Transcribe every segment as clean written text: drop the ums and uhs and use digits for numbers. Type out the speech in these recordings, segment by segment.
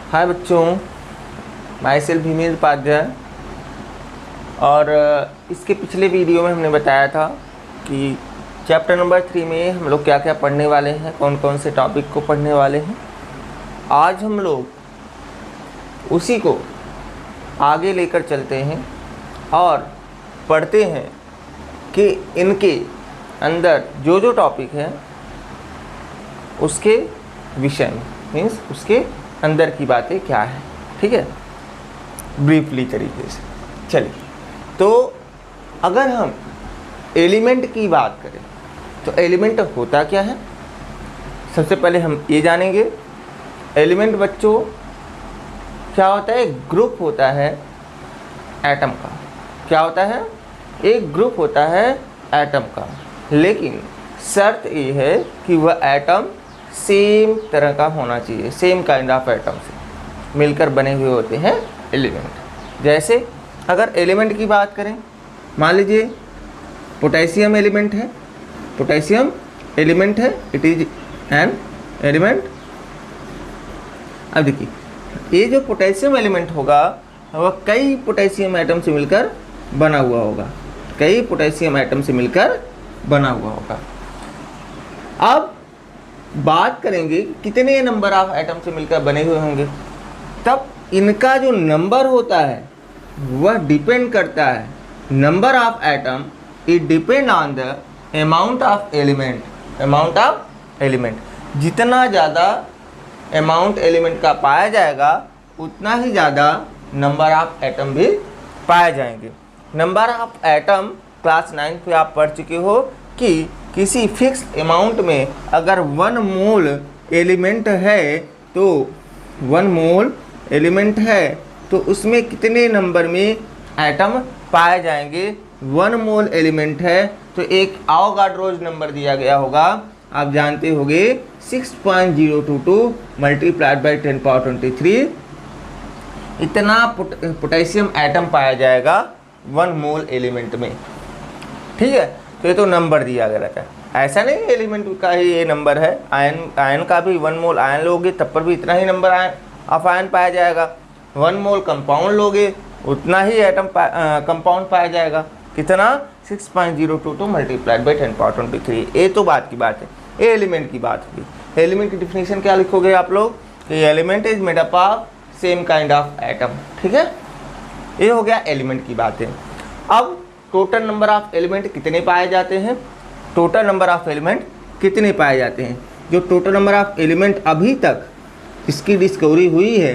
हाय बच्चों, my self Bhimesh Upadhyay. और इसके पिछले वीडियो में हमने बताया था कि चैप्टर नंबर 3 में हम लोग क्या क्या पढ़ने वाले हैं, कौन कौन से टॉपिक को पढ़ने वाले हैं। आज हम लोग उसी को आगे लेकर चलते हैं और पढ़ते हैं कि इनके अंदर जो जो टॉपिक है उसके विषय में, मीन्स उसके अंदर की बातें क्या है। ठीक है, ब्रीफली तरीके से। चलिए, तो अगर हम एलिमेंट की बात करें तो एलिमेंट होता क्या है, सबसे पहले हम ये जानेंगे। एलिमेंट बच्चों क्या होता है? एक ग्रुप होता है एटम का। क्या होता है? एक ग्रुप होता है एटम का, लेकिन शर्त ये है कि वह एटम सेम तरह का होना चाहिए, सेम काइंड ऑफ एटम से मिलकर बने हुए होते हैं एलिमेंट। जैसे अगर एलिमेंट की बात करें, मान लीजिए पोटेशियम एलिमेंट है, पोटेशियम एलिमेंट है, इट इज एन एलिमेंट। अब देखिए, ये जो पोटेशियम एलिमेंट होगा वह कई पोटेशियम एटम से मिलकर बना हुआ होगा, कई पोटेशियम एटम से मिलकर बना हुआ होगा। अब बात करेंगे कितने नंबर ऑफ एटम से मिलकर बने हुए होंगे, तब इनका जो नंबर होता है वह डिपेंड करता है, number of atom it depend on the amount of element, amount of element. जितना ज़्यादा अमाउंट एलिमेंट का पाया जाएगा उतना ही ज़्यादा नंबर ऑफ एटम भी पाए जाएंगे। नंबर ऑफ एटम क्लास 9 पे आप पढ़ चुके हो कि किसी फिक्स अमाउंट में अगर 1 मोल एलिमेंट है तो 1 मोल एलिमेंट है तो उसमें कितने नंबर में एटम पाए जाएंगे। 1 मोल एलिमेंट है तो एक आवोगाड्रोज नंबर दिया गया होगा, आप जानते होंगे 6.022 मल्टीप्लाइड बाई 10⁻23। इतना पोटेशियम एटम पाया जाएगा 1 मोल एलिमेंट में। ठीक है, तो ये तो नंबर दिया गया रहता है। ऐसा नहीं एलिमेंट का ही ये नंबर है, आयन का भी 1 मोल आयन लोगे तब पर भी इतना ही नंबर ऑफ आयन पाया जाएगा। 1 मोल कंपाउंड लोगे उतना ही एटम कंपाउंड पाया जाएगा। कितना? 6.022 मल्टीप्लाइड बाई 10⁻23। ये तो बात की बात है, ये एलिमेंट की बात होगी। एलिमेंट की डिफिनीशन क्या लिखोगे आप लोग कि element is made up of same kind of atom. ठीक है, ये हो गया एलिमेंट की बातें। अब टोटल नंबर ऑफ एलिमेंट कितने पाए जाते हैं, टोटल नंबर ऑफ एलिमेंट कितने पाए जाते हैं। जो टोटल नंबर ऑफ एलिमेंट अभी तक इसकी डिस्कवरी हुई है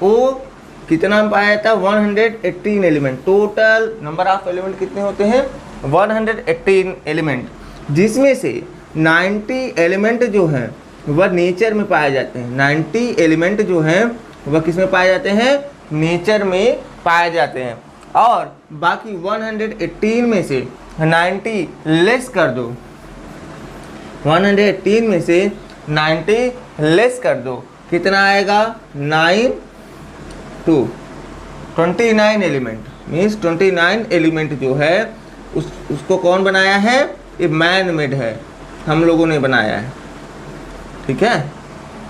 वो कितना पाया जाता है? 118 element. Total number of element कितने होते हैं? 118 एलिमेंट, जिसमें से 90 एलिमेंट जो हैं वह नेचर में पाए जाते हैं। 90 एलिमेंट जो हैं वह किस में पाए जाते हैं? नेचर में पाए जाते हैं। और बाकी 118 में से 90 लेस कर दो, 118 में से 90 लेस कर दो, कितना आएगा? 9 to 29 एलिमेंट। मीन्स 29 एलिमेंट जो है उसको कौन बनाया है? ये मैन मेड है, हम लोगों ने बनाया है। ठीक है,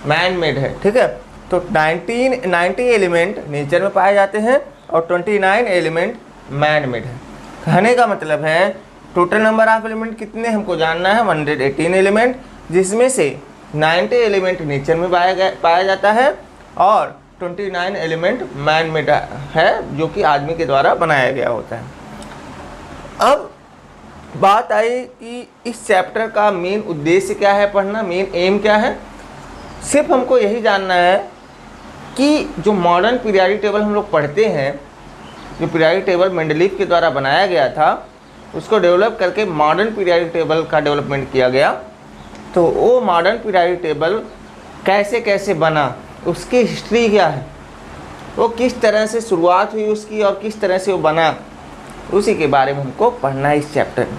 मैन मेड है। ठीक है, तो 90 एलिमेंट नेचर में पाए जाते हैं और 29 एलिमेंट मैन मेड है। कहने का मतलब है टोटल नंबर ऑफ एलिमेंट कितने हमको जानना है? 118 एलिमेंट, जिसमें से 90 एलिमेंट नेचर में पाया जाता है और 29 एलिमेंट मैन मेड है, जो कि आदमी के द्वारा बनाया गया होता है। अब बात आई कि इस चैप्टर का मेन उद्देश्य क्या है पढ़ना, मेन एम क्या है। सिर्फ हमको यही जानना है कि जो मॉडर्न पीरियोडिक टेबल हम लोग पढ़ते हैं, जो पीरियोडिक टेबल मेंडलीफ के द्वारा बनाया गया था, उसको डेवलप करके मॉडर्न पीरियोडिक टेबल का डेवलपमेंट किया गया। तो वो मॉडर्न पीरियोडिक टेबल कैसे कैसे बना, उसकी हिस्ट्री क्या है, वो किस तरह से शुरुआत हुई उसकी और किस तरह से वो बना, उसी के बारे में हमको पढ़ना है इस चैप्टर में।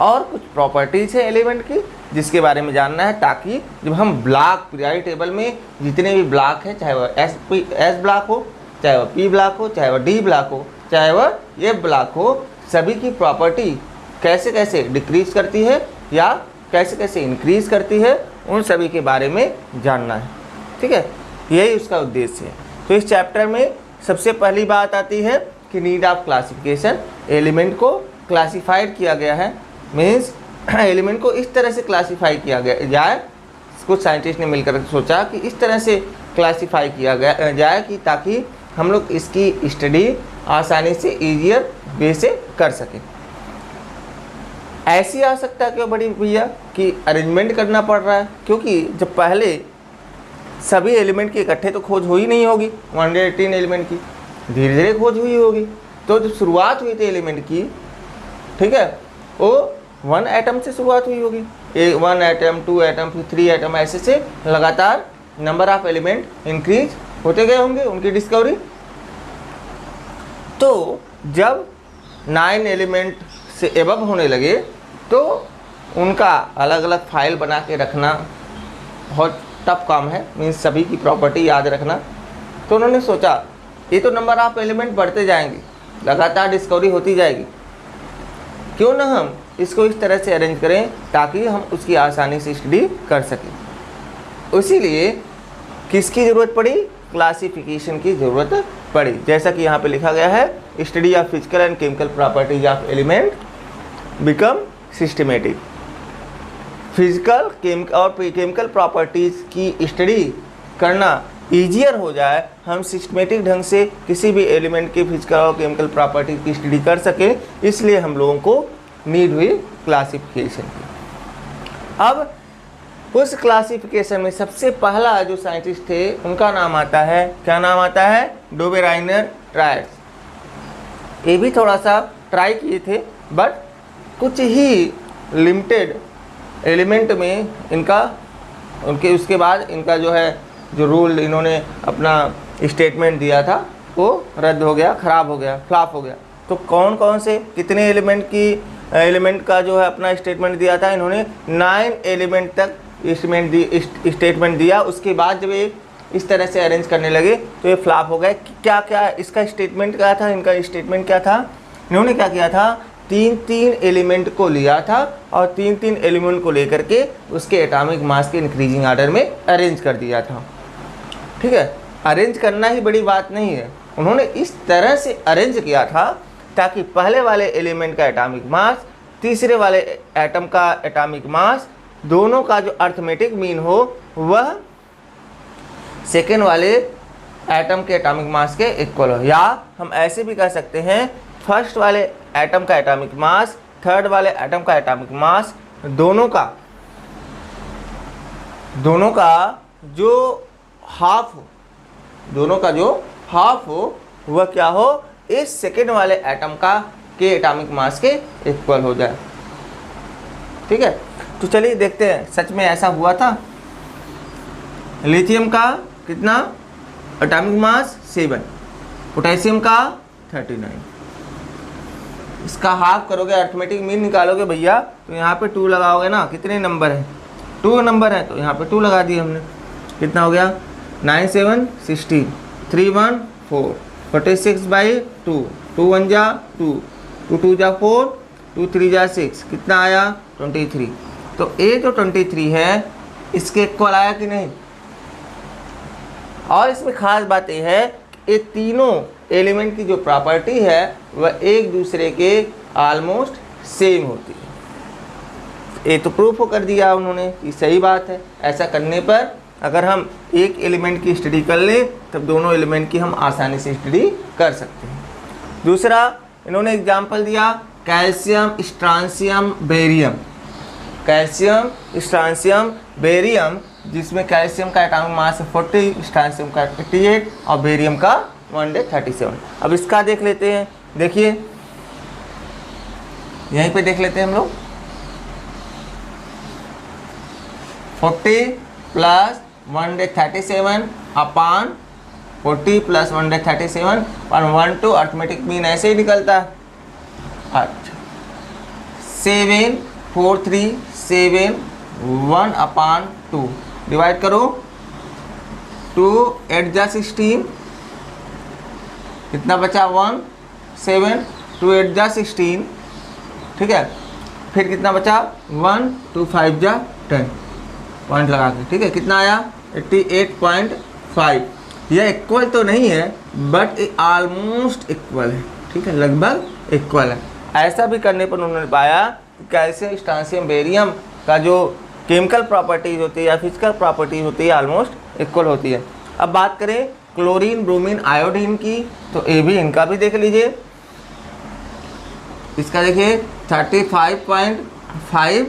और कुछ प्रॉपर्टीज़ है एलिमेंट की जिसके बारे में जानना है, ताकि जब हम ब्लॉक पीरियोडिक टेबल में जितने भी ब्लॉक है, चाहे वह एस ब्लॉक हो, चाहे वह पी ब्लॉक हो, चाहे वह डी ब्लॉक हो, चाहे वह एफ ब्लॉक हो, सभी की प्रॉपर्टी कैसे कैसे डिक्रीज करती है या कैसे कैसे इंक्रीज करती है, उन सभी के बारे में जानना है। ठीक है, यही उसका उद्देश्य है। तो इस चैप्टर में सबसे पहली बात आती है कि नीड ऑफ क्लासिफिकेशन। एलिमेंट को क्लासिफाइड किया गया है, मीन्स एलिमेंट को इस तरह से क्लासिफाई किया गया जाए, कुछ साइंटिस्ट ने मिलकर सोचा कि इस तरह से क्लासिफाई किया गया जाए कि ताकि हम लोग इसकी स्टडी आसानी से ईजियर वे से कर सकें। ऐसी आवश्यकता क्यों बड़ी भैया कि अरेंजमेंट करना पड़ रहा है, क्योंकि जब पहले सभी एलिमेंट की इकट्ठे तो खोज हुई नहीं होगी, 118 एलिमेंट की धीरे धीरे खोज हुई होगी। तो जब शुरुआत हुई थी एलिमेंट की, ठीक है, वो 1 एटम से शुरुआत हुई होगी, 1 एटम, 2 एटम, फिर 3 एटम, ऐसे से लगातार नंबर ऑफ एलिमेंट इंक्रीज होते गए होंगे उनकी डिस्कवरी। तो जब 9 एलिमेंट से एबव होने लगे तो उनका अलग अलग फाइल बना के रखना बहुत टफ काम है, मीन्स सभी की प्रॉपर्टी याद रखना। तो उन्होंने सोचा ये तो नंबर ऑफ एलिमेंट बढ़ते जाएंगे, लगातार डिस्कवरी होती जाएगी, क्यों ना हम इसको इस तरह से अरेंज करें ताकि हम उसकी आसानी से स्टडी कर सकें। इसीलिए किसकी ज़रूरत पड़ी? क्लासिफिकेशन की ज़रूरत पड़ी। जैसा कि यहाँ पे लिखा गया है, study of physical and chemical properties of element become systematic. Physical और केमिकल प्रॉपर्टीज़ की स्टडी करना ईजियर हो जाए, हम सिस्टमेटिक ढंग से किसी भी एलिमेंट के फिजिकल और केमिकल प्रॉपर्टी की स्टडी कर सकें, इसलिए हम लोगों को नीड हुई क्लासिफिकेशन की। अब उस क्लासिफिकेशन में सबसे पहला जो साइंटिस्ट थे उनका नाम आता है, क्या नाम आता है? Dobereiner triads. ये भी थोड़ा सा ट्राई किए थे, बट कुछ ही लिमिटेड एलिमेंट में इनका उसके बाद इनका जो रूल इन्होंने अपना स्टेटमेंट दिया था वो रद्द हो गया, ख़राब हो गया, फ्लॉप हो गया। तो कौन कौन से कितने एलिमेंट का जो है अपना स्टेटमेंट दिया था? इन्होंने 9 एलिमेंट तक स्टेटमेंट दिया। उसके बाद जब ये इस तरह से अरेंज करने लगे तो ये फ्लॉप हो गए। क्या क्या इसका स्टेटमेंट क्या था? इनका स्टेटमेंट क्या था? इन्होंने क्या किया था? 3 एलिमेंट को लिया था और 3 एलिमेंट को लेकर के उसके एटॉमिक मास के इंक्रीजिंग ऑर्डर में अरेंज कर दिया था। ठीक है, अरेंज करना ही बड़ी बात नहीं है, उन्होंने इस तरह से अरेंज किया था ताकि पहले वाले एलिमेंट का एटॉमिक मास, तीसरे वाले एटम का एटॉमिक मास, दोनों का जो अर्थमेटिक मीन हो वह सेकेंड वाले एटम के एटॉमिक मास के इक्वल हो। या हम ऐसे भी कह सकते हैं, फर्स्ट वाले एटम का एटॉमिक मास, थर्ड वाले एटम का एटॉमिक मास, दोनों का जो हाफ हो, दोनों का जो हाफ हो वह क्या हो? इस सेकेंड वाले एटम का के एटॉमिक मास के इक्वल हो जाए। ठीक है, तो चलिए देखते हैं सच में ऐसा हुआ था। लिथियम का कितना एटॉमिक मास? 7, पोटेशियम का 39। इसका हाफ करोगे, अर्थमेटिक मीन निकालोगे भैया, तो यहाँ पे 2 लगाओगे ना, कितने नंबर है? 2 नंबर है, तो यहाँ पे 2 लगा दिए हमने। कितना हो गया? 9 7 16, 3 1 4, 46/2, 2 1 जा 2, 2 2 जा 4, 2 3 जा 6, कितना आया? 23। तो ये जो 23 है इसके इक्वल आया कि नहीं? और इसमें खास बात यह है कि ये तीनों एलिमेंट की जो प्रॉपर्टी है वह एक दूसरे के ऑलमोस्ट सेम होती है। ये तो प्रूफ कर दिया उन्होंने कि सही बात है। ऐसा करने पर अगर हम एक एलिमेंट की स्टडी कर लें तब दोनों एलिमेंट की हम आसानी से स्टडी कर सकते हैं। दूसरा इन्होंने एग्जाम्पल दिया calcium, strontium, barium. Calcium, strontium, barium, जिसमें कैल्शियम का एटॉमिक मास 40, स्ट्रांसियम का 88 और बेरियम का 137। अब इसका देख लेते हैं। देखिए यहीं पे देख लेते हैं हम लोग। 40 + 137 अपॉन 40 + 137 और 1 2 अर्थमेटिक मीन ऐसे ही निकलता है। अच्छा 7 4 3 7 1/2 डिवाइड करो, 2 8 जा 16, कितना बचा? 1 7, 2 8 जा 16, ठीक है। फिर कितना बचा? 1 2 5 जा 10 पॉइंट लगा के, ठीक है। कितना आया? 88.4 5। यह इक्वल तो नहीं है बट ऑलमोस्ट इक्वल है, ठीक है, लगभग इक्वल है। ऐसा भी करने पर उन्होंने पाया कि कैसे स्ट्रांसियम बेरियम का जो केमिकल प्रॉपर्टीज होती है या फिजिकल प्रॉपर्टीज होती है ऑलमोस्ट इक्वल होती है। अब बात करें क्लोरीन, ब्रोमीन, आयोडीन की, तो ये भी इनका भी देख लीजिए। इसका देखिए 35.5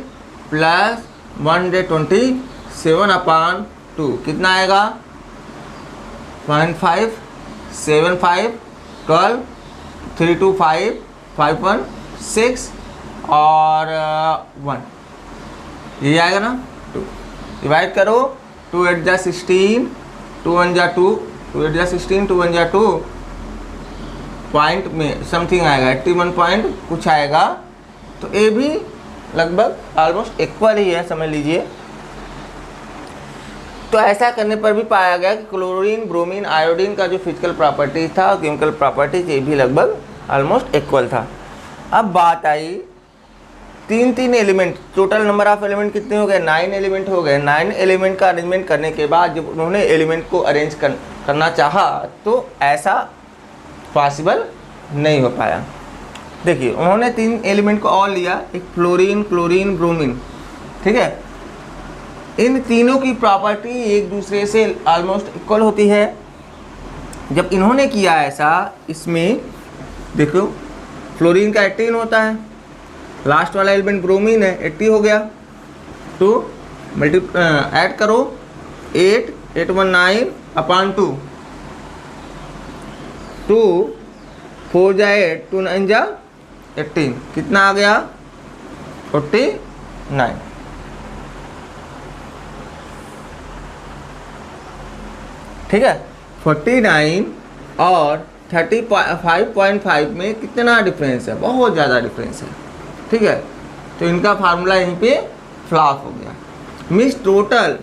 प्लस 127/2 कितना आएगा 0.575 12 325 5.6 और 1 ये आएगा ना 2। डिवाइड करो 2 8 जा 16 2 1 जा 2 2 8 जा 16 2 1 जा 2 पॉइंट में समथिंग आएगा 81 पॉइंट कुछ आएगा। तो ये भी लगभग ऑलमोस्ट इक्वल ही है, समझ लीजिए। तो ऐसा करने पर भी पाया गया कि क्लोरीन, ब्रोमीन, आयोडीन का जो फिजिकल प्रॉपर्टीज था और केमिकल प्रॉपर्टीज ये भी लगभग ऑलमोस्ट इक्वल था। अब बात आई 3 element, total number of element कितने हो गए 9 एलिमेंट हो गए। 9 एलिमेंट का अरेंजमेंट करने के बाद जब उन्होंने एलिमेंट को अरेंज करना चाहा तो ऐसा पॉसिबल नहीं हो पाया। देखिए उन्होंने 3 एलिमेंट को और लिया, एक फ्लोरीन, क्लोरीन, ब्रोमीन, ठीक है। इन तीनों की प्रॉपर्टी एक दूसरे से ऑलमोस्ट इक्वल होती है। जब इन्होंने किया ऐसा, इसमें देखो फ्लोरीन का 18 होता है, लास्ट वाला एलिमेंट ब्रोमीन है 80 हो गया। तो ऐड करो 8 819/2 2 4 जा 8 2 9 जा 18 कितना आ गया 49। ठीक है 49 और 35.5 में कितना डिफरेंस है, बहुत ज़्यादा डिफरेंस है, ठीक है। तो इनका फार्मूला यहीं पे फ्लॉप हो गया। मीन्स टोटल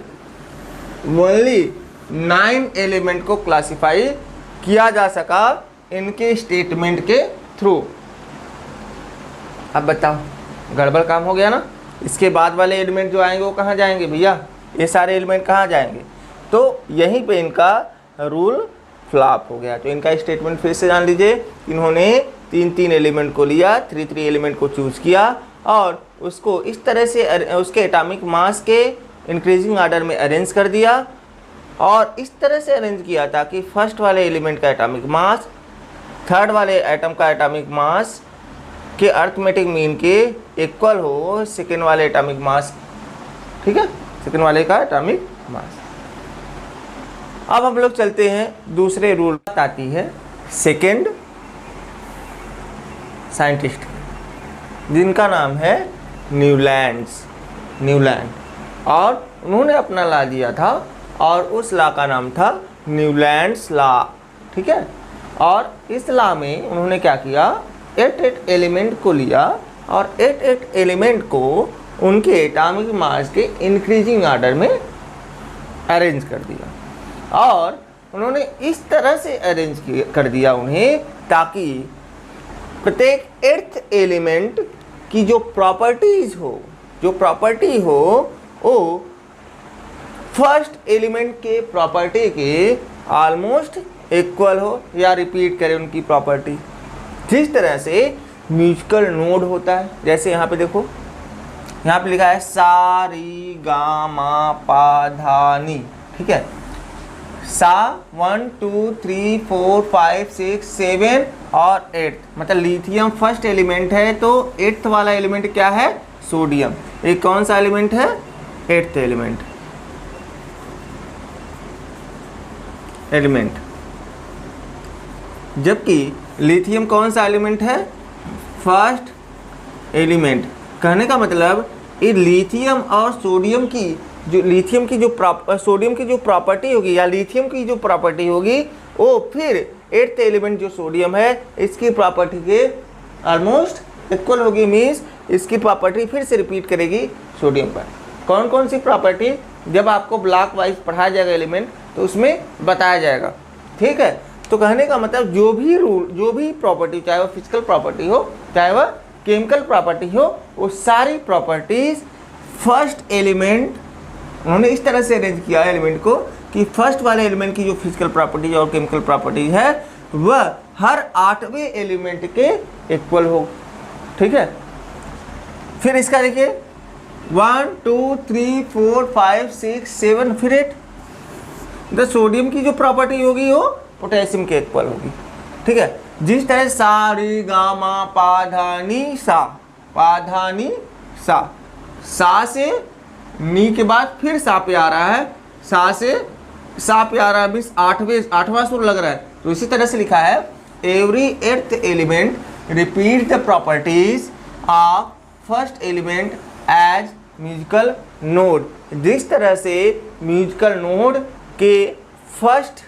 ओनली 9 एलिमेंट को क्लासिफाई किया जा सका इनके स्टेटमेंट के थ्रू। अब बताओ गड़बड़ काम हो गया ना। इसके बाद वाले एलिमेंट जो आएंगे वो कहाँ जाएंगे भैया, ये सारे एलिमेंट कहाँ जाएंगे। तो यहीं पे इनका रूल फ्लॉप हो गया। तो इनका स्टेटमेंट फिर से जान लीजिए। इन्होंने 3 एलिमेंट को लिया, 3 एलिमेंट को चूज़ किया और उसको इस तरह से उसके एटॉमिक मास के इंक्रीजिंग ऑर्डर में अरेंज कर दिया और इस तरह से अरेंज किया ताकि फर्स्ट वाले एलिमेंट का एटॉमिक मास थर्ड वाले एटम का एटॉमिक मास के अर्थमेटिक मीन के इक्वल हो सेकेंड वाले एटॉमिक मास, ठीक है, सेकेंड वाले का एटॉमिक मास। अब हम लोग चलते हैं दूसरे रूल। आती है सेकेंड साइंटिस्ट जिनका नाम है न्यूलैंड, और उन्होंने अपना लॉ दिया था और उस लॉ का नाम था न्यूलैंड्स लॉ, ठीक है। और इस लॉ में उन्होंने क्या किया, 8 एलिमेंट को लिया और 8 एलिमेंट को उनके एटॉमिक मास के इंक्रीजिंग ऑर्डर में अरेंज कर दिया और उन्होंने इस तरह से अरेंज कर दिया उन्हें ताकि प्रत्येक 8th एलिमेंट की जो प्रॉपर्टीज हो, जो प्रॉपर्टी हो वो फर्स्ट एलिमेंट के प्रॉपर्टी के ऑलमोस्ट इक्वल हो या रिपीट करे उनकी प्रॉपर्टी। जिस तरह से म्यूजिकल नोड होता है, जैसे यहाँ पे देखो, यहाँ पे लिखा है सा री गा मा पा धा नी, ठीक है। सा 1 2 3 4 5 6 7 और 8, मतलब लिथियम फर्स्ट एलिमेंट है तो 8th वाला एलिमेंट क्या है, सोडियम। ये कौन सा एलिमेंट है, 8th एलिमेंट। जबकि लिथियम कौन सा एलिमेंट है, फर्स्ट एलिमेंट। कहने का मतलब ये लिथियम और सोडियम की जो सोडियम की जो प्रॉपर्टी होगी या लिथियम की जो प्रॉपर्टी होगी वो फिर 8th एलिमेंट जो सोडियम है इसकी प्रॉपर्टी के ऑलमोस्ट इक्वल होगी। मीन्स इसकी प्रॉपर्टी फिर से रिपीट करेगी सोडियम पर। कौन कौन सी प्रॉपर्टी, जब आपको ब्लॉक वाइज पढ़ाया जाएगा एलिमेंट तो उसमें बताया जाएगा, ठीक है। तो कहने का मतलब जो भी रूल, जो भी प्रॉपर्टी, चाहे वो फिजिकल प्रॉपर्टी हो चाहे वह केमिकल प्रॉपर्टी हो, वो सारी प्रॉपर्टीज फर्स्ट एलिमेंट उन्होंने इस तरह से अरेंज किया एलिमेंट को कि फर्स्ट वाले एलिमेंट की जो फिजिकल प्रॉपर्टीज और केमिकल प्रॉपर्टीज है वह हर 8वें एलिमेंट के इक्वल हो। ठीक है, फिर इसका देखिए 1 2 3 4 5 6 7 फिर 8, द सोडियम की जो प्रॉपर्टी होगी वो पोटेशियम के इक्वल होगी। ठीक है, जिस तरह सा रे गा मा पा धा नी सा, पा धा नी सा से नी के बाद फिर सा पे आ रहा है, सा से सा पे आ रहा है, मीन्स आठवां सुर लग रहा है। तो इसी तरह से लिखा है every eighth element repeat the properties of first element as musical note. जिस तरह से म्यूजिकल नोड के फर्स्ट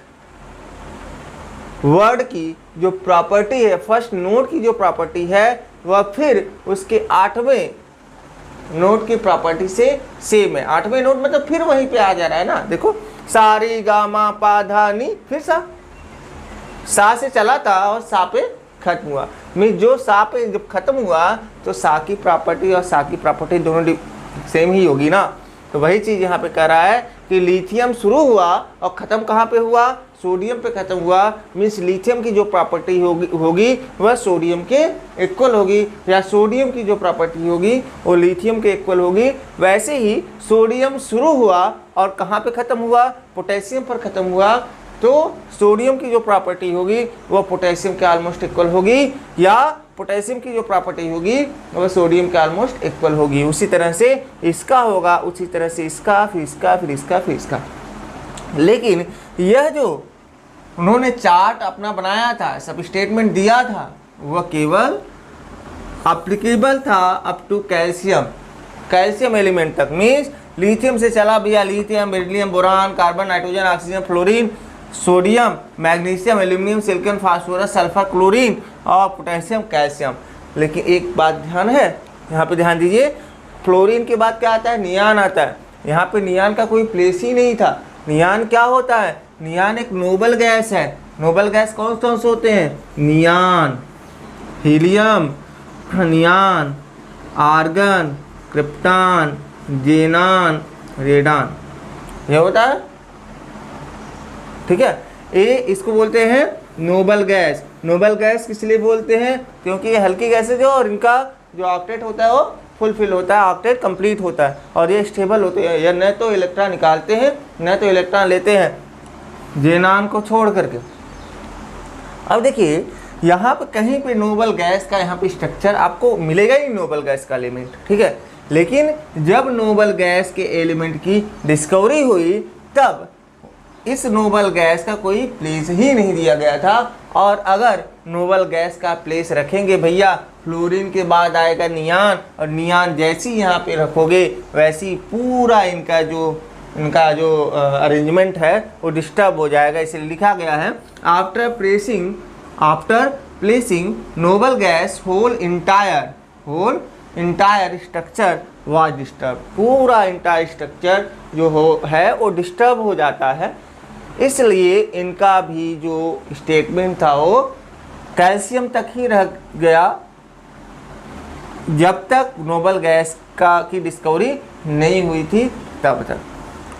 वर्ड की जो प्रॉपर्टी है, फर्स्ट नोट की जो प्रॉपर्टी है वह फिर उसके 8वें नोट की प्रॉपर्टी से सेम है। 8वें नोट मतलब फिर वहीं पे आ जा रहा है ना। देखो सा रे गा मा पा धा नी, फिर सा से चला था और सा पे खत्म हुआ। मीन जो सा पे जब खत्म हुआ तो सा की प्रॉपर्टी और सा की प्रॉपर्टी दोनों सेम ही होगी ना। तो वही चीज़ यहाँ पे कह रहा है कि लिथियम शुरू हुआ और ख़त्म कहाँ पे हुआ, सोडियम पे ख़त्म हुआ। मीन्स लिथियम की जो प्रॉपर्टी होगी वह सोडियम के इक्वल होगी, या सोडियम की जो प्रॉपर्टी होगी वो लिथियम के इक्वल होगी। वैसे ही सोडियम शुरू हुआ और कहाँ पे ख़त्म हुआ, पोटेशियम पर ख़त्म हुआ, तो सोडियम की जो प्रॉपर्टी होगी वह पोटेशियम के ऑलमोस्ट इक्वल होगी, या पोटेशियम की जो प्रॉपर्टी होगी वह सोडियम के ऑलमोस्ट इक्वल होगी। उसी तरह से इसका होगा, उसी तरह से इसका, फिर इसका, फिर इसका, फिर इसका। लेकिन यह जो उन्होंने चार्ट अपना बनाया था, सब स्टेटमेंट दिया था, वह केवल अप्लीकेबल था अप टू कैल्शियम एलिमेंट तक। मीन्स लिथियम से चला भैया lithium, beryllium, boron, carbon, nitrogen, oxygen, fluorine, sodium, magnesium, aluminium, silicon, phosphorus, sulphur, chlorine और पोटेशियम, कैल्शियम। लेकिन एक बात ध्यान है, यहाँ पे ध्यान दीजिए, फ्लोरीन के बाद क्या आता है, नियान आता है। यहाँ पे नियान का कोई प्लेस ही नहीं था। नियान क्या होता है, नियान एक नोबल गैस है। नोबल गैस कौन कौन से होते हैं, नियान, हीलियम, नियान, आर्गन, क्रिप्टॉन, जेनान, रेडान, ये होता है। ठीक है, ये इसको बोलते हैं नोबल गैस। नोबल गैस किस लिए बोलते हैं, क्योंकि ये हल्की गैसेज है और इनका जो ऑक्टेट होता है वो फुलफिल होता है, ऑक्टेट कंप्लीट होता है, और ये स्टेबल होते हैं, या न तो इलेक्ट्रॉन निकालते हैं न तो इलेक्ट्रॉन लेते हैं, जेनान को छोड़ करके। अब देखिए यहाँ पे कहीं पे नोबल गैस का यहाँ पे स्ट्रक्चर आपको मिलेगा ही, नोबल गैस का एलिमेंट। ठीक है, लेकिन जब नोबल गैस के एलिमेंट की डिस्कवरी हुई तब इस नोबल गैस का कोई प्लेस ही नहीं दिया गया था। और अगर नोबल गैस का प्लेस रखेंगे भैया, फ्लोरीन के बाद आएगा नियान, और नियान जैसी यहाँ पे रखोगे वैसी पूरा इनका जो अरेंजमेंट है वो डिस्टर्ब हो जाएगा। इसलिए लिखा गया है after placing noble gas whole entire structure was disturb. पूरा इंटायर स्ट्रक्चर जो है वो डिस्टर्ब हो जाता है। इसलिए इनका भी जो स्टेटमेंट था वो कैल्शियम तक ही रह गया जब तक नोबल गैस की डिस्कवरी नहीं हुई थी तब तक।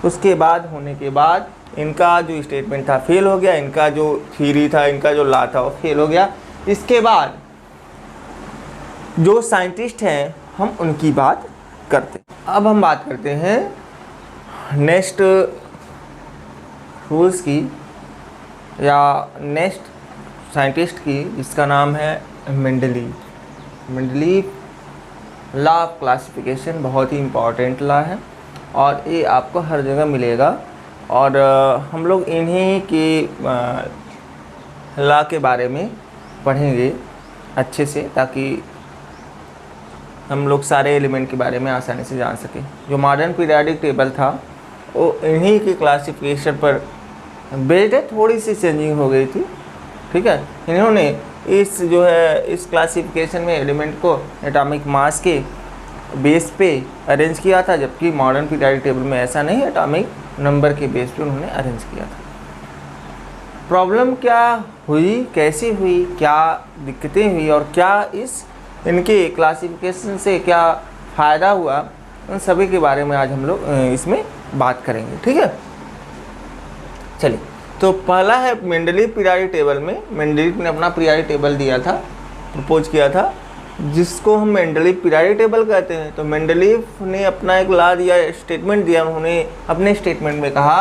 उसके बाद होने के बाद इनका जो स्टेटमेंट था फेल हो गया, इनका जो थ्योरी था, इनका जो लॉ था वो फेल हो गया। इसके बाद जो साइंटिस्ट हैं हम उनकी बात करते हैं। अब हम बात करते हैं नेक्स्ट रूल्स की या नेक्स्ट साइंटिस्ट की, जिसका नाम है मेंडलीव लॉ ऑफ क्लासिफिकेशन। बहुत ही इम्पॉर्टेंट लॉ है और ये आपको हर जगह मिलेगा, और हम लोग इन्हीं के लॉ के बारे में पढ़ेंगे अच्छे से, ताकि हम लोग सारे एलिमेंट के बारे में आसानी से जान सकें। जो मॉडर्न पीरियोडिक टेबल था वो इन्हीं की क्लासिफिकेशन पर बेस्ड है, थोड़ी सी चेंजिंग हो गई थी। ठीक है, इन्होंने इस क्लासिफिकेशन में एलिमेंट को एटॉमिक मास के बेस पे अरेंज किया था, जबकि मॉडर्न पीरियोडिक टेबल में ऐसा नहीं, एटॉमिक नंबर के बेस पे उन्होंने अरेंज किया था। प्रॉब्लम क्या हुई, कैसे हुई, क्या दिक्कतें हुई और क्या इनके क्लासिफिकेशन से क्या फ़ायदा हुआ, उन सभी के बारे में आज हम लोग इसमें बात करेंगे। ठीक है, चलिए, तो पहला है मेंडलीव पीरियोडिक टेबल में मेंडलीव ने अपना पीरियोडिक टेबल दिया था, प्रपोज किया था, जिसको हम मेंडलीव पीरियोडिक टेबल कहते हैं। तो मेंडलीव ने अपना एक ला दिया, स्टेटमेंट दिया। उन्होंने अपने स्टेटमेंट में कहा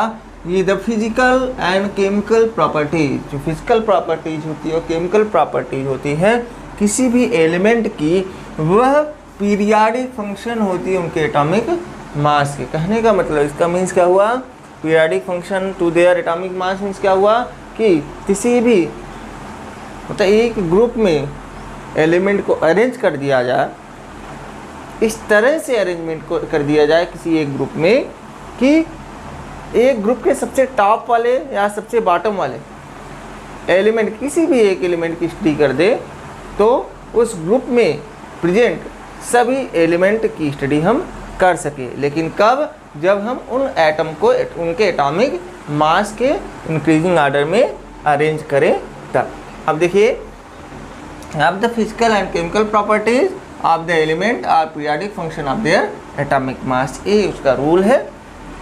ये the physical and chemical properties, जो फिजिकल प्रॉपर्टीज होती है और केमिकल प्रॉपर्टीज होती है किसी भी एलिमेंट की, वह पीरियोडिक फंक्शन होती है उनके एटॉमिक मास के। कहने का मतलब इसका मीन्स क्या हुआ, periodic function to their atomic mass means क्या हुआ कि किसी भी मतलब एक ग्रुप में एलिमेंट को अरेंज कर दिया जाए, इस तरह से अरेंजमेंट को कर दिया जाए किसी एक ग्रुप में कि एक ग्रुप के सबसे टॉप वाले या सबसे बॉटम वाले एलिमेंट, किसी भी एक एलिमेंट की स्टडी कर दे तो उस ग्रुप में प्रेजेंट सभी एलिमेंट की स्टडी हम कर सके। लेकिन कब, जब हम उन एटम को उनके एटॉमिक मास के इंक्रीजिंग ऑर्डर में अरेंज करें तब। अब देखिए, अब the physical and chemical properties of the element are periodic function of their atomic mass, ये उसका रूल है,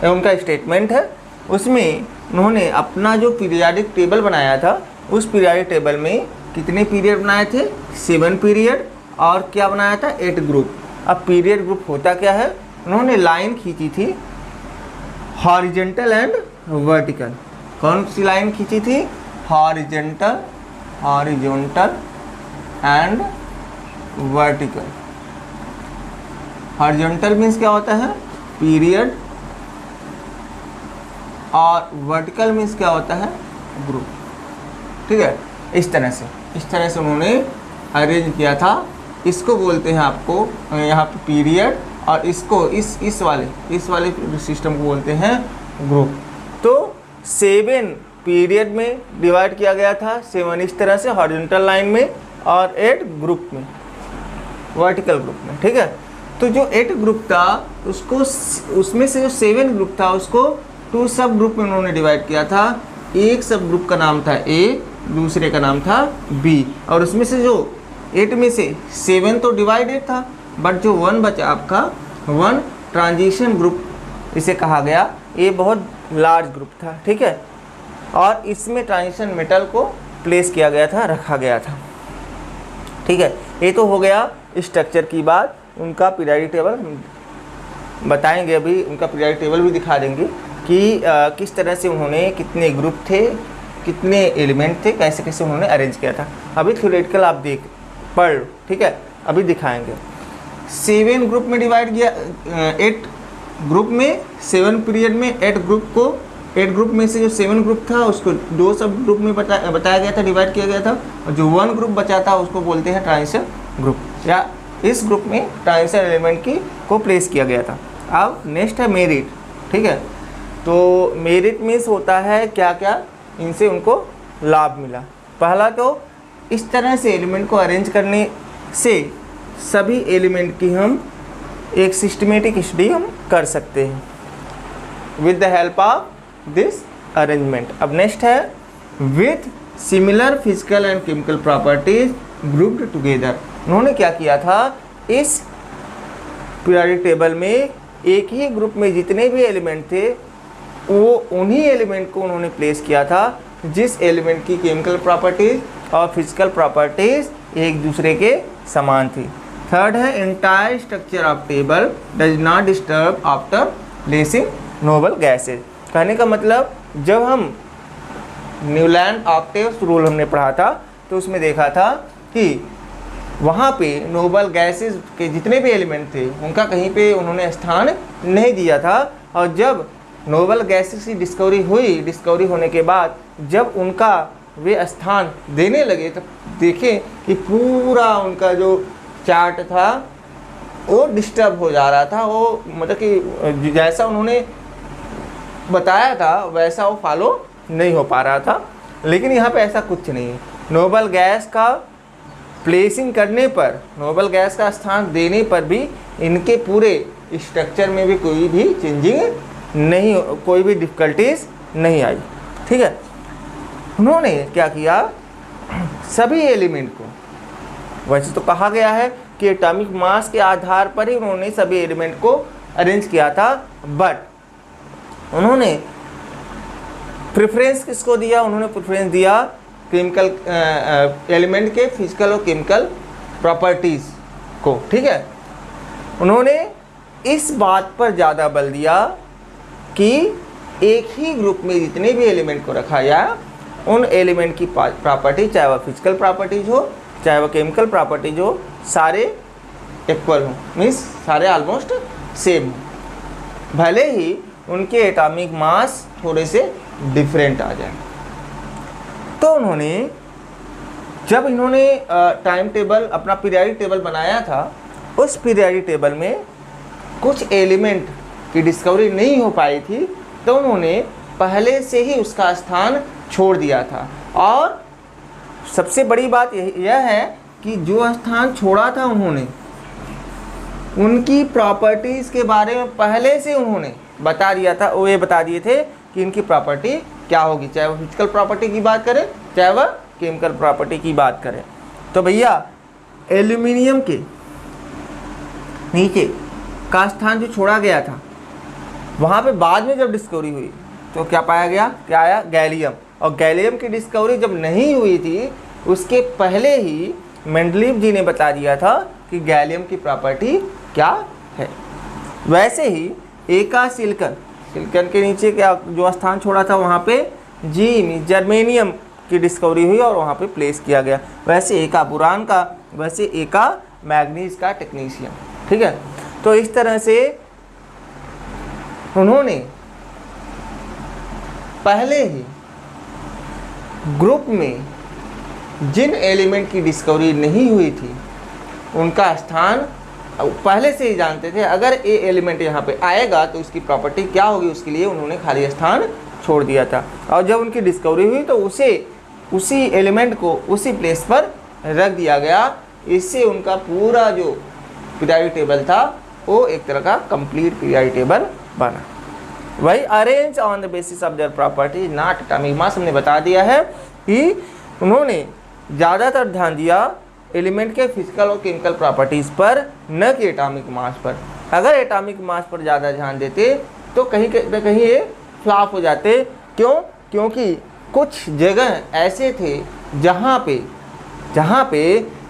उनका स्टेटमेंट है। उसमें उन्होंने अपना जो पीरियोडिक टेबल बनाया था, उस पीरियोडिक टेबल में कितने पीरियड बनाए थे, 7 पीरियड, और क्या बनाया था, 8 ग्रुप। अब पीरियड ग्रुप होता क्या है, उन्होंने लाइन खींची थी हॉरिजेंटल एंड वर्टिकल। कौन सी लाइन खींची थी, horizontal and vertical. Horizontal means क्या होता है, पीरियड, और वर्टिकल मीन्स क्या होता है, ग्रुप। ठीक है, इस तरह से उन्होंने अरेंज किया था। इसको बोलते हैं आपको यहाँ पे पीरियड, और इसको इस वाले सिस्टम को बोलते हैं ग्रुप। तो 7 पीरियड में डिवाइड किया गया था, 7 इस तरह से हॉरिजॉन्टल लाइन में, और 8 ग्रुप में, वर्टिकल ग्रुप में। ठीक है, तो जो 8 ग्रुप था उसको, उसमें से जो 7 ग्रुप था उसको 2 सब ग्रुप में उन्होंने डिवाइड किया था। एक सब ग्रुप का नाम था A, दूसरे का नाम था B, और उसमें से जो 8 में से 7 तो डिवाइडेड था, बट जो 1 बचा आपका 1 ट्रांजिशन ग्रुप इसे कहा गया। ये बहुत लार्ज ग्रुप था। ठीक है, और इसमें ट्रांजिशन मेटल को प्लेस किया गया था, रखा गया था। ठीक है, ये तो हो गया स्ट्रक्चर की बात। उनका पीरियोडिक टेबल बताएंगे, अभी उनका पीरियोडिक टेबल भी दिखा देंगे कि किस तरह से उन्होंने, कितने ग्रुप थे, कितने एलिमेंट थे, कैसे कैसे उन्होंने अरेंज किया था। अभी थ्योरेटिकल आप पढ़ लो। ठीक है, अभी दिखाएंगे। 7 ग्रुप में डिवाइड किया, 8 ग्रुप में, 7 पीरियड में 8 ग्रुप को, 8 ग्रुप में से जो 7 ग्रुप था उसको 2 सब ग्रुप में बताया गया था, डिवाइड किया गया था, और जो 1 ग्रुप बचा था उसको बोलते हैं ट्रांजिशन ग्रुप, या इस ग्रुप में ट्रांजिशन एलिमेंट को प्लेस किया गया था। अब नेक्स्ट है मेरिट। ठीक है, तो मेरिट मीन्स होता है क्या क्या इनसे उनको लाभ मिला। पहला तो इस तरह से एलिमेंट को अरेंज करने से सभी एलिमेंट की हम एक सिस्टमेटिक स्टडी हम कर सकते हैं with the help of this arrangement. अब नेक्स्ट है with similar physical and chemical properties grouped together. उन्होंने क्या किया था, इस पीरियोडिक टेबल में एक ही ग्रुप में जितने भी एलिमेंट थे वो उन्हीं एलिमेंट को उन्होंने प्लेस किया था जिस एलिमेंट की केमिकल प्रॉपर्टीज और फिजिकल प्रॉपर्टीज एक दूसरे के समान थी। थर्ड है entire structure of table does not disturb after placing noble gases. कहने का मतलब जब हम न्यूलैंड ऑक्टेव्स रूल हमने पढ़ा था तो उसमें देखा था कि वहाँ पे नोबल गैसेज के जितने भी एलिमेंट थे उनका कहीं पे उन्होंने स्थान नहीं दिया था, और जब नोबल गैसेज की डिस्कवरी होने के बाद जब उनका वे स्थान देने लगे तब देखें कि पूरा उनका जो चार्ट था वो डिस्टर्ब हो जा रहा था। वो मतलब कि जैसा उन्होंने बताया था वैसा वो फॉलो नहीं हो पा रहा था। लेकिन यहाँ पे ऐसा कुछ नहीं है। नोबल गैस का प्लेसिंग करने पर, नोबल गैस का स्थान देने पर भी इनके पूरे स्ट्रक्चर में भी कोई भी चेंजिंग नहीं, कोई भी डिफ़िकल्टीज नहीं आई। ठीक है, उन्होंने क्या किया, सभी एलिमेंट को, वैसे तो कहा गया है कि एटॉमिक मास के आधार पर ही उन्होंने सभी एलिमेंट को अरेंज किया था, बट उन्होंने प्रेफरेंस किसको दिया? उन्होंने प्रेफरेंस दिया केमिकल एलिमेंट के फिजिकल और केमिकल प्रॉपर्टीज़ को। ठीक है, उन्होंने इस बात पर ज़्यादा बल दिया कि एक ही ग्रुप में जितने भी एलिमेंट को रखा जाए उन एलिमेंट की प्रॉपर्टी, चाहे वह फिजिकल प्रॉपर्टीज हो चाहे वह केमिकल प्रॉपर्टीज हो, सारे इक्वल हों, मीन्स सारे ऑलमोस्ट सेम हों, भले ही उनके एटॉमिक मास थोड़े से डिफरेंट आ जाए। तो जब इन्होंने टाइम टेबल, अपना पीरियडिक टेबल बनाया था, उस पीरियडिक टेबल में कुछ एलिमेंट की डिस्कवरी नहीं हो पाई थी, तो उन्होंने पहले से ही उसका स्थान छोड़ दिया था। और सबसे बड़ी बात यह है कि जो स्थान छोड़ा था उन्होंने, उनकी प्रॉपर्टीज़ के बारे में पहले से उन्होंने बता दिया था। वो ये बता दिए थे कि इनकी प्रॉपर्टी क्या होगी, चाहे वह फिजिकल प्रॉपर्टी की बात करें चाहे वह केमिकल प्रॉपर्टी की बात करें। तो भैया एल्यूमिनियम के नीचे का स्थान जो छोड़ा गया था, वहाँ पे बाद में जब डिस्कवरी हुई तो क्या पाया गया? क्या आया? गैलियम। और गैलियम की डिस्कवरी जब नहीं हुई थी, उसके पहले ही मेंडलीव जी ने बता दिया था कि गैलियम की प्रॉपर्टी क्या है। वैसे ही एका सिलिकन के नीचे क्या जो स्थान छोड़ा था, वहाँ पे जर्मेनियम की डिस्कवरी हुई और वहाँ पे प्लेस किया गया। वैसे एका बुरान का, वैसे एका मैग्नीज का टेक्नीशियन। ठीक है, तो इस तरह से उन्होंने पहले ही ग्रुप में जिन एलिमेंट की डिस्कवरी नहीं हुई थी उनका स्थान पहले से ही जानते थे। अगर ये एलिमेंट यहाँ पे आएगा तो उसकी प्रॉपर्टी क्या होगी, उसके लिए उन्होंने खाली स्थान छोड़ दिया था। और जब उनकी डिस्कवरी हुई तो उसी एलिमेंट को उसी प्लेस पर रख दिया गया। इससे उनका पूरा जो पीरियडिक टेबल था वो एक तरह का कंप्लीट पीरियडिक टेबल बना। वही arrange on the basis of their property not atomic mass, हमने बता दिया है कि उन्होंने ज़्यादातर ध्यान दिया एलिमेंट के फिजिकल और केमिकल प्रॉपर्टीज़ पर, न कि एटॉमिक मास पर। अगर एटॉमिक मास पर ज़्यादा ध्यान देते तो कहीं न कहीं ये फ्लॉप हो जाते। क्यों? क्योंकि कुछ जगह ऐसे थे जहाँ पे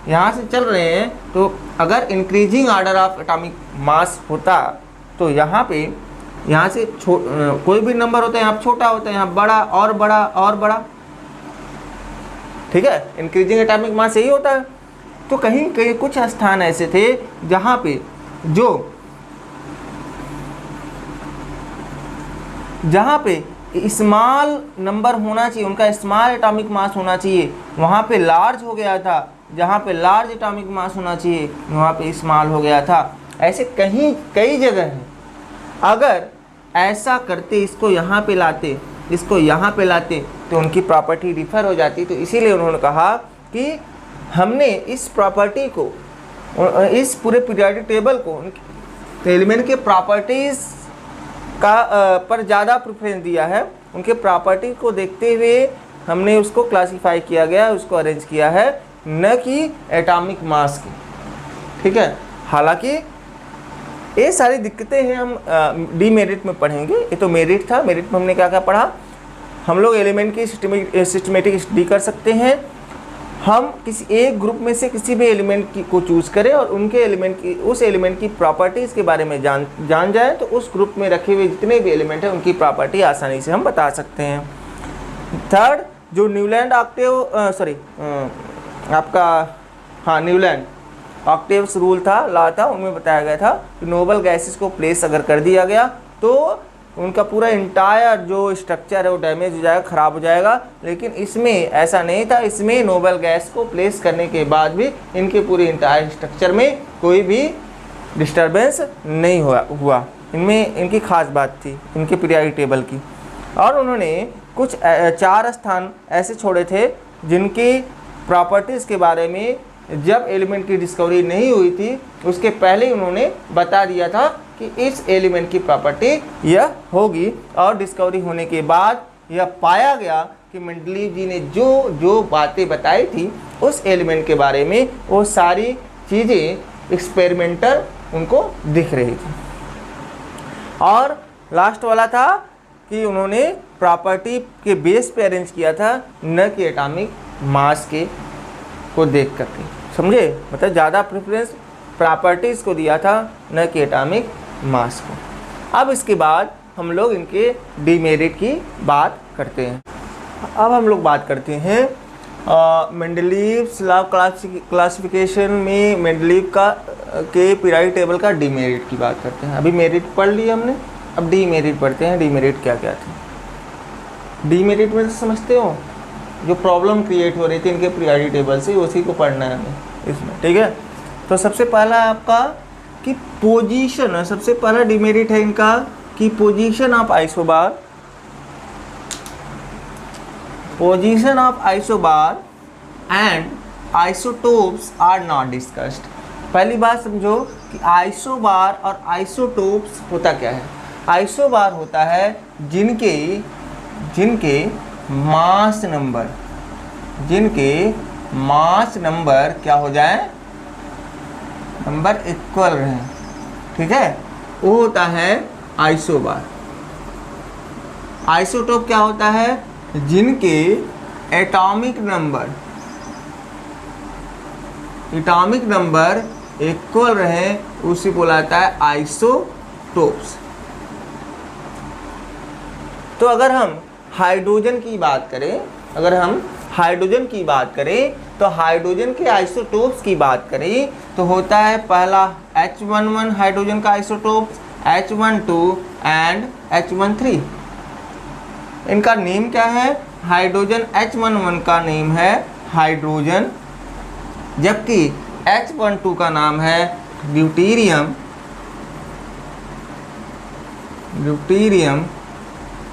यहाँ से चल रहे हैं, तो अगर increasing order of atomic mass होता तो यहाँ से कोई भी नंबर होता है, यहाँ छोटा होता है, यहाँ बड़ा और बड़ा और बड़ा। ठीक है, इंक्रीजिंग एटॉमिक मास यही होता है। तो कहीं कहीं कुछ स्थान ऐसे थे जहाँ पे स्मॉल नंबर होना चाहिए, उनका स्मॉल एटॉमिक मास होना चाहिए, वहाँ पे लार्ज हो गया था। जहाँ पे लार्ज एटॉमिक मास होना चाहिए वहाँ पे स्मॉल हो गया था। ऐसे कई जगह हैं। अगर ऐसा करते, इसको यहाँ पे लाते, इसको यहाँ पे लाते, तो उनकी प्रॉपर्टी डिफर हो जाती। तो इसीलिए उन्होंने कहा कि हमने इस प्रॉपर्टी को, इस पूरे पीरियडिक टेबल को एलिमेंट के प्रॉपर्टीज़ का पर ज़्यादा प्रेफरेंस दिया है। उनके प्रॉपर्टी को देखते हुए हमने उसको क्लासीफाई किया गया, उसको अरेंज किया है, न कि एटॉमिक मास की। ठीक है, हालांकि ये सारी दिक्कतें हैं, हम डीमेरिट में पढ़ेंगे। ये तो मेरिट था। मेरिट में हमने क्या क्या पढ़ा? हम लोग एलिमेंट की सिस्टमेटिक स्टडी कर सकते हैं। हम किसी एक ग्रुप में से किसी भी एलिमेंट को चूज़ करें और उनके उस एलिमेंट की प्रॉपर्टीज़ के बारे में जान जाएं, तो उस ग्रुप में रखे हुए जितने भी एलिमेंट हैं उनकी प्रॉपर्टी आसानी से हम बता सकते हैं। थर्ड, जो न्यूलैंड न्यूलैंड ऑक्टेव्स रूल था, लॉ था, उनमें बताया गया था कि नोबल गैसेस को प्लेस अगर कर दिया गया तो उनका पूरा इंटायर जो स्ट्रक्चर है वो डैमेज हो जाएगा, ख़राब हो जाएगा। लेकिन इसमें ऐसा नहीं था। इसमें नोबल गैस को प्लेस करने के बाद भी इनके पूरे इंटायर स्ट्रक्चर में कोई भी डिस्टर्बेंस नहीं हुआ। इनमें इनकी खास बात थी इनके पीरियडिक टेबल की। और उन्होंने कुछ 4 स्थान ऐसे छोड़े थे जिनकी प्रॉपर्टीज़ के बारे में जब एलिमेंट की डिस्कवरी नहीं हुई थी उसके पहले ही उन्होंने बता दिया था कि इस एलिमेंट की प्रॉपर्टी यह होगी। और डिस्कवरी होने के बाद यह पाया गया कि मेंडलीव जी ने जो बातें बताई थी उस एलिमेंट के बारे में, वो सारी चीज़ें एक्सपेरिमेंटल उनको दिख रही थी। और लास्ट वाला था कि उन्होंने प्रॉपर्टी के बेस पे अरेंज किया था, न कि एटॉमिक मास के को देख करके, समझे? मतलब ज़्यादा प्रेफरेंस प्रॉपर्टीज़ को दिया था, न कि एटॉमिक मास को। अब इसके बाद हम लोग इनके डीमेरिट की बात करते हैं। अब हम लोग बात करते हैं मेंडलीव्स लॉ क्लासिफिकेशन में मेंडलीव का के पीरियोडिक टेबल का डीमेरिट की बात करते हैं। अभी मेरिट पढ़ लिया हमने, अब डीमेरिट पढ़ते हैं। डीमेरिट क्या क्या थे? डीमेरिट में समझते हो, जो प्रॉब्लम क्रिएट हो रही थी इनके पीरियोडिक टेबल से, उसी को पढ़ना है हमें इसमें, ठीक है? तो सबसे पहला आपका कि पोजीशन है, सबसे पहला डीमेरिट है इनका कि position of isobar, position of isobar and isotopes are not discussed. पहली बात समझो कि आइसोबार और आइसोटोप्स होता क्या है। आइसोबार होता है जिनके मास नंबर क्या हो जाए, नंबर इक्वल रहे, ठीक है, वो होता है आइसोबार। आइसोटोप क्या होता है? जिनके एटॉमिक नंबर इक्वल रहे, उसे बोला जाता है आइसोटोप्स। तो अगर हम हाइड्रोजन की बात करें, तो हाइड्रोजन के आइसोटोप्स की बात करें तो होता है पहला H11 हाइड्रोजन का आइसोटोप्स, H12 एंड H13। इनका नेम क्या है? हाइड्रोजन H11 का नेम है हाइड्रोजन, जबकि H12 का नाम है ड्यूटेरियम,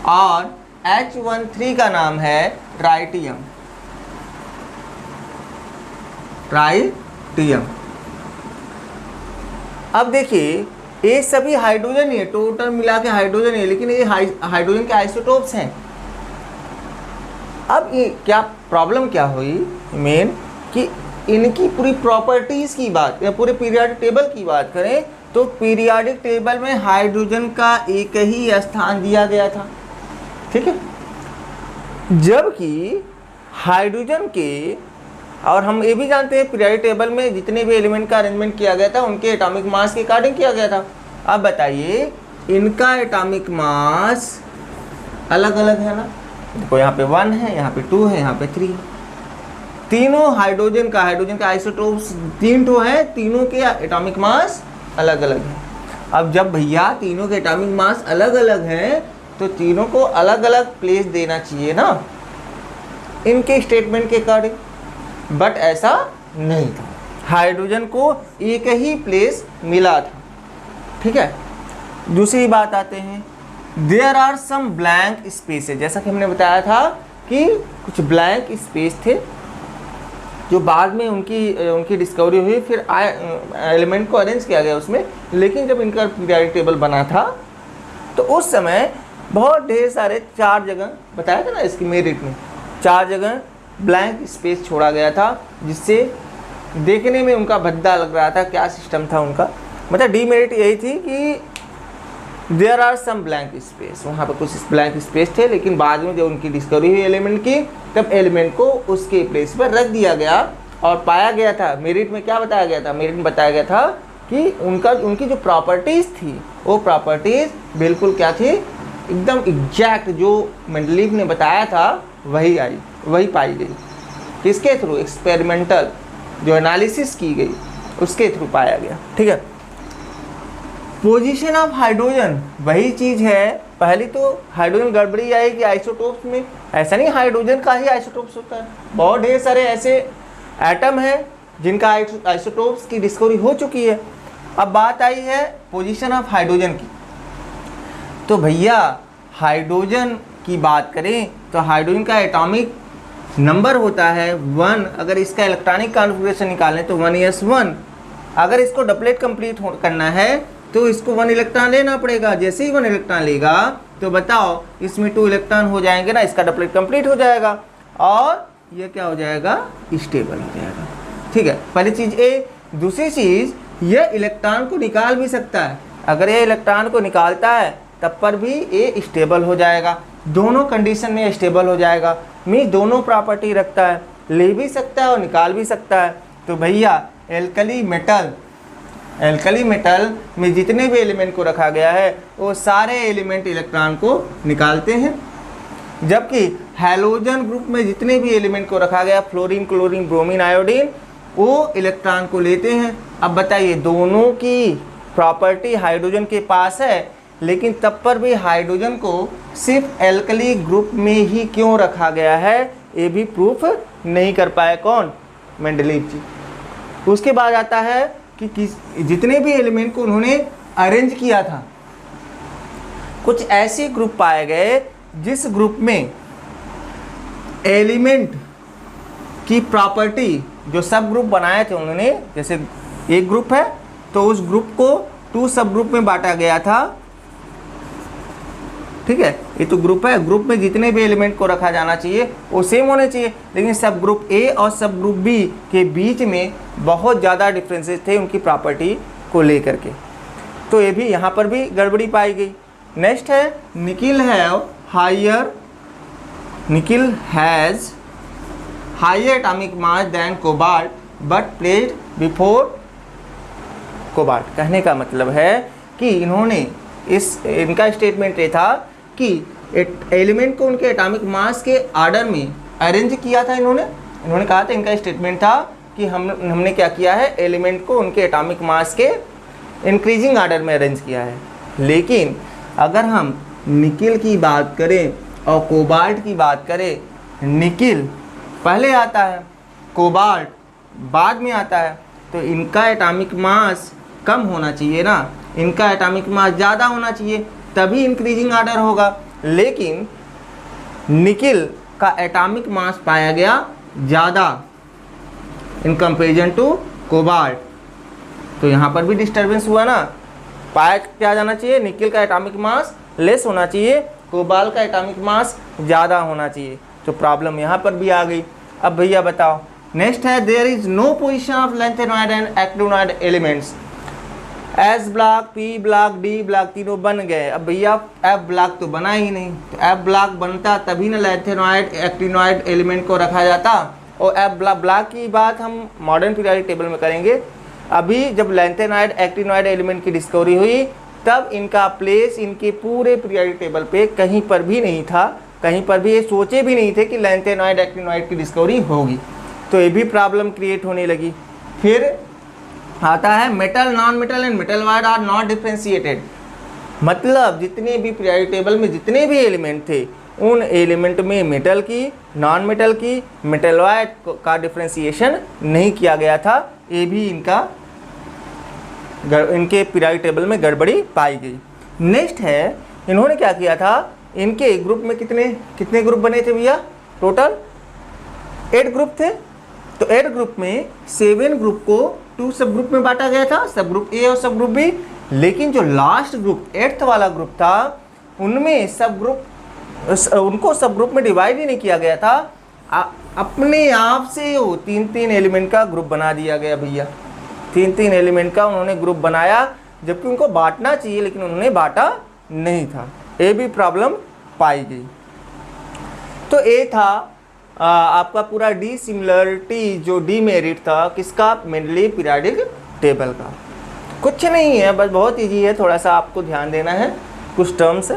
और H13 का नाम है ट्राइटियम। अब देखिए ये सभी हाइड्रोजन ही है, टोटल मिला के हाइड्रोजन है, लेकिन ये हाइड्रोजन के आइसोटोप्स हैं। अब ये क्या प्रॉब्लम क्या हुई मेन कि इनकी पूरी प्रॉपर्टीज़ की बात या पूरे पीरियोडिक टेबल की बात करें तो पीरियोडिक टेबल में हाइड्रोजन का एक ही स्थान दिया गया था, ठीक है, जबकि हाइड्रोजन के, और हम ये भी जानते हैं पीरियोडिक टेबल में जितने भी एलिमेंट का अरेंजमेंट किया गया था उनके एटॉमिक मास के अकॉर्डिंग किया गया था। अब बताइए इनका एटॉमिक मास अलग अलग है ना, देखो यहाँ पे 1 है, यहाँ पे 2 है, यहाँ पे 3 है। तीनों हाइड्रोजन का आइसोटोप्स 3 ठो है, तीनों के एटॉमिक मास अलग अलग है। अब जब भैया तीनों के एटॉमिक मास अलग अलग हैं तो तीनों को अलग अलग प्लेस देना चाहिए ना इनके स्टेटमेंट के अकॉर्डिंग, बट ऐसा नहीं था, हाइड्रोजन को एक ही प्लेस मिला था, ठीक है। दूसरी बात आते हैं, there are some blank spaces, जैसा कि हमने बताया था कि कुछ ब्लैंक स्पेस थे जो बाद में उनकी डिस्कवरी हुई, फिर एलिमेंट को अरेंज किया गया उसमें, लेकिन जब इनका पीरियोडिक टेबल बना था तो उस समय बहुत ढेर सारे 4 जगह बताया था ना इसकी मेरिट में, 4 जगह ब्लैंक स्पेस छोड़ा गया था, जिससे देखने में उनका भद्दा लग रहा था। क्या सिस्टम था उनका, मतलब डीमेरिट यही थी कि there are some blank space, वहाँ पर कुछ ब्लैंक स्पेस थे, लेकिन बाद में जब उनकी डिस्कवरी हुई एलिमेंट की तब एलिमेंट को उसके प्लेस पर रख दिया गया और पाया गया था। मेरिट में क्या बताया गया था, मेरिट में बताया गया था कि उनकी जो प्रॉपर्टीज़ थी वो प्रॉपर्टीज़ बिल्कुल क्या थी, एकदम एग्जैक्ट जो मेंडलीव ने बताया था वही पाई गई। किसके थ्रू, एक्सपेरिमेंटल जो एनालिसिस की गई उसके थ्रू पाया गया, ठीक है। पोजीशन ऑफ हाइड्रोजन वही चीज़ है, पहली तो हाइड्रोजन गड़बड़ी आई कि आइसोटोप्स में, ऐसा नहीं हाइड्रोजन का ही आइसोटोप्स होता है, बहुत ढेर सारे ऐसे एटम है जिनका आइसोटोप्स की डिस्कवरी हो चुकी है। अब बात आई है पोजीशन ऑफ हाइड्रोजन की, तो भैया हाइड्रोजन की बात करें तो हाइड्रोजन का एटॉमिक नंबर होता है 1, अगर इसका इलेक्ट्रॉनिक कॉन्फ़िगरेशन निकालें तो 1s1, अगर इसको डबलेट कंप्लीट करना है तो इसको 1 इलेक्ट्रॉन लेना पड़ेगा। जैसे ही 1 इलेक्ट्रॉन लेगा तो बताओ इसमें 2 इलेक्ट्रॉन हो जाएंगे ना, इसका डबलेट कंप्लीट हो जाएगा और ये क्या हो जाएगा, स्टेबल हो जाएगा, ठीक है। पहली चीज़ ए। दूसरी चीज़, यह इलेक्ट्रॉन को निकाल भी सकता है, अगर ये इलेक्ट्रॉन को निकालता है तब पर भी ये स्टेबल हो जाएगा, दोनों कंडीशन में स्टेबल हो जाएगा। मीन्स दोनों प्रॉपर्टी रखता है, ले भी सकता है और निकाल भी सकता है। तो भैया एल्कली मेटल में जितने भी एलिमेंट को रखा गया है वो सारे एलिमेंट इलेक्ट्रॉन को निकालते हैं, जबकि हैलोजन ग्रुप में जितने भी एलिमेंट को रखा गया, फ्लोरीन, क्लोरीन, ब्रोमीन, आयोडीन, वो इलेक्ट्रॉन को लेते हैं। अब बताइए, दोनों की प्रॉपर्टी हाइड्रोजन के पास है, लेकिन तब पर भी हाइड्रोजन को सिर्फ एल्कली ग्रुप में ही क्यों रखा गया है, ये भी प्रूफ नहीं कर पाए कौन, मेंडलीव जी। उसके बाद आता है कि जितने भी एलिमेंट को उन्होंने अरेंज किया था, कुछ ऐसे ग्रुप पाए गए जिस ग्रुप में एलिमेंट की प्रॉपर्टी, जो सब ग्रुप बनाए थे उन्होंने, जैसे एक ग्रुप है तो उस ग्रुप को 2 सब ग्रुप में बांटा गया था, ठीक है। ये तो ग्रुप है, ग्रुप में जितने भी एलिमेंट को रखा जाना चाहिए वो सेम होने चाहिए, लेकिन सब ग्रुप ए और सब ग्रुप बी के बीच में बहुत ज़्यादा डिफरेंसेस थे उनकी प्रॉपर्टी को लेकर के। तो ये भी यहाँ पर भी गड़बड़ी पाई गई। नेक्स्ट है nickel has higher atomic mass than cobalt but placed before cobalt. कहने का मतलब है कि इनका स्टेटमेंट ये था कि एलिमेंट को उनके एटॉमिक मास के आर्डर में अरेंज किया था। इन्होंने कहा था, इनका स्टेटमेंट था कि हमने क्या किया है, एलिमेंट को उनके एटॉमिक मास के इंक्रीजिंग आर्डर में अरेंज किया है। लेकिन अगर हम निकिल की बात करें और कोबाल्ट की बात करें, निकिल पहले आता है, कोबाल्ट बाद में आता है, तो इनका एटॉमिक मास कम होना चाहिए ना, इनका एटॉमिक मास ज़्यादा होना चाहिए, तभी इंक्रीजिंग आर्डर होगा। लेकिन निकिल का एटॉमिक मास पाया गया ज़्यादा इन कंपेरिजन टू कोबाल्ट, तो यहाँ पर भी डिस्टर्बेंस हुआ ना। पाया क्या जाना चाहिए, निकिल का एटॉमिक मास लेस होना चाहिए, कोबाल्ट का एटॉमिक मास ज़्यादा होना चाहिए, तो प्रॉब्लम यहाँ पर भी आ गई। अब भैया बताओ, नेक्स्ट है there is no position of lanthanoid and actinoid elements. S block, P block, D block तीनों बन गए। अब भैया एफ ब्लॉक तो बना ही नहीं, तो एफ ब्लॉक बनता तभी ना लैंथेनॉइड एक्टिनॉइड एलिमेंट को रखा जाता। और एफ ब्लॉक की बात हम मॉडर्न पीरियोडिक टेबल में करेंगे। अभी जब लैंथेनॉइड एक्टिनॉइड एलिमेंट की डिस्कवरी हुई, तब इनका प्लेस इनके पूरे पीरियोडिक टेबल पे कहीं पर भी नहीं था, कहीं पर भी ये सोचे भी नहीं थे कि लैंथेनॉइड एक्टिनॉइड की डिस्कवरी होगी, तो ये भी प्रॉब्लम क्रिएट होने लगी। फिर आता है metal, non metal and metalloid are not differentiated. मतलब जितने भी पीरियोडिक टेबल में जितने भी एलिमेंट थे, उन एलिमेंट में मेटल की, नॉन मेटल की, मेटल वाइड का डिफ्रेंशिएशन नहीं किया गया था। ये भी इनके पीरियोडिक टेबल में गड़बड़ी पाई गई। नेक्स्ट है, इन्होंने क्या किया था, इनके ग्रुप में कितने ग्रुप बने थे भैया, टोटल 8 ग्रुप थे। तो 8 ग्रुप में 7 ग्रुप को 2 सब ग्रुप में बांटा गया था, सब ग्रुप ए और सब ग्रुप बी। लेकिन जो लास्ट ग्रुप 8th वाला ग्रुप था, उनमें उनको सब ग्रुप में डिवाइड ही नहीं किया गया था, अपने आप से वो 3-3 एलिमेंट का ग्रुप बना दिया गया भैया। 3-3 एलिमेंट का उन्होंने ग्रुप बनाया, जबकि उनको बांटना चाहिए, लेकिन उन्होंने बांटा नहीं था। ये भी प्रॉब्लम पाई गई। तो ये था आपका पूरा डिसिमिलरिटी, जो डीमेरिट था किसका, मेंडलीव पीरियोडिक टेबल का। कुछ नहीं है, बस बहुत इजी है, थोड़ा सा आपको ध्यान देना है। कुछ टर्म्स,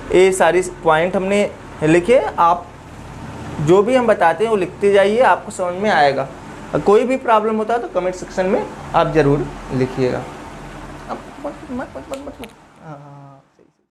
ये सारी पॉइंट हमने लिखे, आप जो भी हम बताते हैं वो लिखते जाइए, आपको समझ में आएगा। कोई भी प्रॉब्लम होता है तो कमेंट सेक्शन में आप ज़रूर लिखिएगा।